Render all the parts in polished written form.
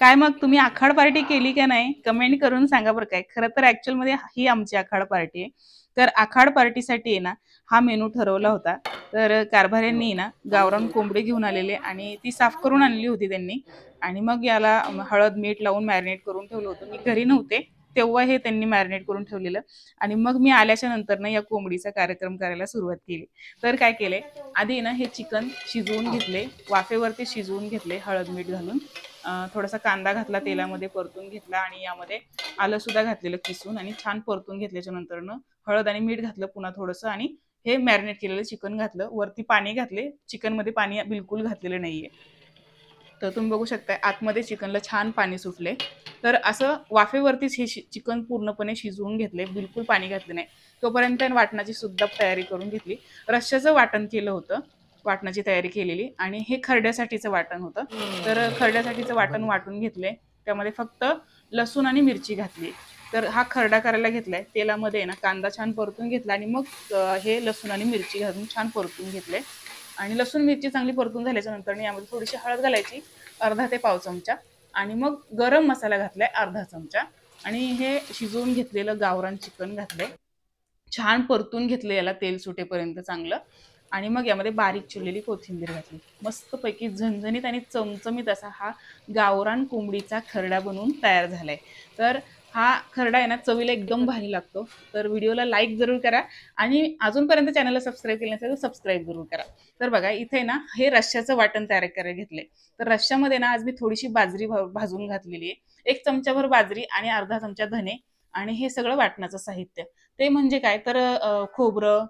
काय मग तुम्ही आखाड पार्टी केली का नाही? कमेंट करून सांगा बरं काय. खरं तर ॲक्चुअल मध्ये ही आमची आखाड पार्टी आहे. तर आखाड पार्टीसाठी आहे ना, हा मेनू ठरवला होता. तर कारभाऱ्यांनी ना गावरान कोंबडी घेऊन आलेले आणि ती साफ करून आणली होती त्यांनी. आणि मग याला हळद, मीठ लावून मॅरिनेट करून ठेवलं होतं. मी घरी नव्हते, तेव्हा हे त्यांनी मॅरिनेट करून ठेवलेलं. आणि मग मी आल्याच्या नंतर ना या कोंबडीचा कार्यक्रम करायला सुरुवात केली. तर काय केले, आधी ना हे चिकन शिजवून घेतले, वाफेवरती शिजवून घेतले हळद, मीठ घालून. थोडासा कांदा घातला, तेलामध्ये परतून घेतला आणि यामध्ये आलं सुद्धा घातलेलं किसून आणि छान परतून घेतल्याच्या नंतरनं हळद आणि मीठ घातलं पुन्हा थोडंसं आणि हे मॅरिनेट केलेलं चिकन घातलं. वरती पाणी घातले. चिकनमध्ये पाणी बिलकुल घातलेलं नाहीये. तर तुम्ही बघू शकता आतमध्ये चिकनला छान पाणी सुटले. तर असं वाफेवरतीच हे चिकन पूर्णपणे शिजवून घेतले, बिलकुल पाणी घातले नाही. तोपर्यंत वाटणाची सुद्धा तयारी करून घेतली. रश्श्याचं वाटण केलं होतं, वाटणाची तयारी केलेली आणि हे खरड्यासाठीचं वाटण होतं. तर खरड्यासाठीचं वाटण वाटून घेतले. त्यामध्ये फक्त लसूण आणि मिरची घातली. तर हा खरडा करायला घेतलाय. तेलामध्ये ना कांदा छान परतून घेतला आणि मग हे लसूण आणि मिरची घालून छान परतून घेतले. आणि लसूण मिरची चांगली परतून झाल्याच्या नंतर यामध्ये थोडीशी हळद घालायची, अर्धा ते पाव चमचा. आणि मग गरम मसाला घातलाय अर्धा चमचा आणि हे शिजवून घेतलेलं गावरान चिकन घातलंय. छान परतून घेतलं याला तेल सुटेपर्यंत चांगलं. आणि मग यामध्ये बारीक चिरलेली कोथिंबीर घातली. मस्तपैकी झणझणीत आणि चमचमीत असा हा गावरान कोंबडीचा खरडा बनवून तयार झालाय. तर हा खरडा आहे ना चवीला एकदम भारी लागतो. तर व्हिडिओला लाईक जरूर करा आणि अजूनपर्यंत चॅनलला सबस्क्राईब केलं नसेल तर सबस्क्राईब जरूर करा. तर बघा इथे ना हे रश्श्याचं वाटण तयार करायला घेतले. तर रश्श्यामध्ये ना आज मी थोडीशी बाजरी भाजून घातलेली आहे. 1 चमचाभर बाजरी आणि अर्धा चमचा धने आणि हे सगळं वाटणाचं साहित्य. ते म्हणजे काय तर खोबरं,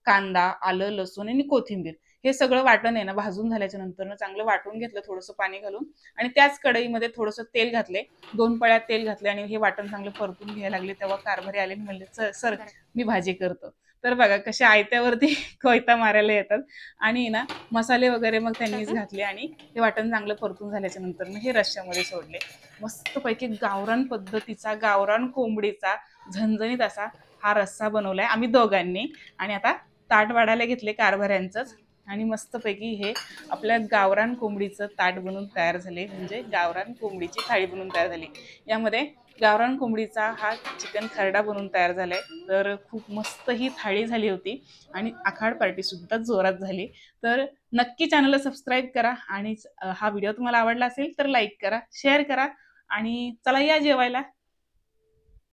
कांदा, आलं, लसूण आणि कोथिंबीर हे सगळं वाटण आहे ना भाजून झाल्याच्या नंतर चांगलं वाटून घेतलं थोडंसं पाणी घालून आणि त्याच कढईमध्ये थोडंसं तेल घातले. 2 पळ्या तेल घातले आणि हे वाटण चांगलं परतून घ्यायला लागले. तेव्हा कारभारी आले आणि म्हणले, "सर मी भाजी करतो." तर बघा कशा आयत्यावरती कोयता मारायला येतात. आणि ना मसाले वगैरे मग त्यांनीच घातले आणि हे वाटण चांगलं परतून झाल्याच्या नंतर हे रश्श्यामध्ये सोडले. मस्तपैकी गावरान पद्धतीचा, गावरान कोंबडीचा झणझणीत असा हा रस्सा बनवलाय आम्ही दोघांनी. आणि आता ताट वाढायला घेतले कारभाऱ्यांचंच आणि मस्तपैकी हे आपल्या गावरान कोंबडीचं ताट बनून तयार झाले, म्हणजे गावरान कोंबडीची थाळी बनून तयार झाली. यामध्ये गावरान कोंबडीचा हा चिकन खरडा बनून तयार झालाय. तर खूप मस्त ही थाळी झाली होती आणि आखाड पार्टी सुद्धा जोरात झाली. तर नक्की चॅनलला सबस्क्राईब करा आणि हा व्हिडिओ तुम्हाला आवडला असेल तर लाईक करा, शेअर करा आणि चला या जेवायला.